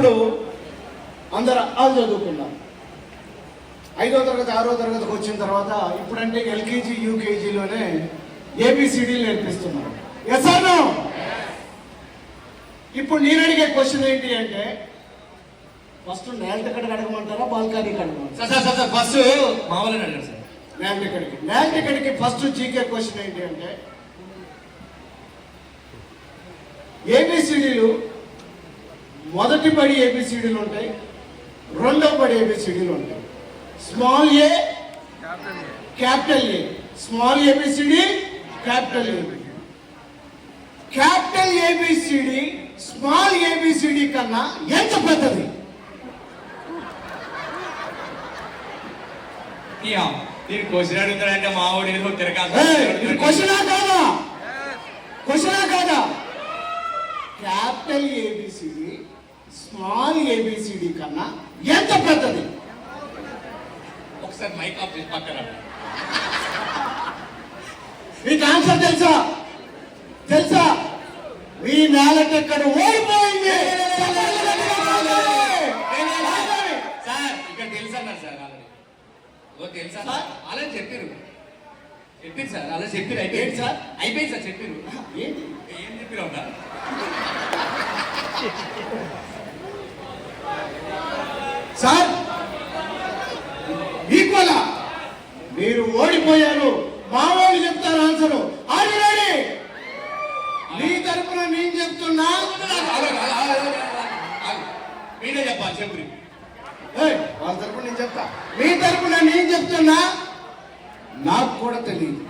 అందరూ చదువుకున్నారు. 5వ తరగతి 6వ తరగతికి వచ్చిన తర్వాత ఇప్పుడంటే ఎల్కేజీ యూకేజీలోనే ఏబిసిడీలు నేర్పిస్తున్నారు. Yes or no? ఇప్పుడు నేను అడిగే క్వశ్చన్ ఏంటి అంటే, ఫస్ట్ నేల టికెట్ అడగమంటారా బాల్కనీ అడగమంటారా? ఫస్ట్ మామూలుగా అడగండి సార్. నేల టికెట్కి ఫస్ట్ జీకే క్వశ్చన్ ఏంటి అంటే, ఏబిసిడీలు మొదటి పడి ఏబిసిడీలు ఉంటాయి, రెండవ పడి ఏబిసిడీలు ఉంటాయి. Small A capital A, small A B C D capital A. Capital A B C D small A B C D కన్నా ఎంత పెద్దది? నేను క్వశ్చన్ అడుగుతాడంటే మా ఊడి క్వశ్చనా కాదా? క్వశ్చనా కాదా? క్యాపిటల్ ఏబిసిడి స్మాల్ ఏబిసిడి కన్నా ఎంత పెద్దది? ఒకసారి మైక్ ఆఫ్ చేసి పక్కన. మీకు ఆన్సర్ తెలుసా? తెలుసా? మీ నేలకెక్కడ ఓడిపోయింది. సార్ ఇక్కడ తెలుసు అన్నారు సార్ ఆల్రెడీ. తెలుసా సార్? అలా చెప్పారు సార్, అలా చెప్పారు. అయిపోయింది సార్, అయిపోయింది సార్ చెప్పారు. ఏంటి ఏం చెప్పారు అవునా సార్? ఈక్వల్ మీరు ఓడిపోయారు. మా వాళ్ళు చెప్తారు ఆన్సర్. ఆల్రెడీ మీ తరపున నేను చెప్తున్నా. మీరే చెప్పాలి, చెప్పు. వాళ్ళ తరపున నేను చెప్తా, మీ తరపున నేను చెప్తున్నా. నాకు కూడా తెలియదు.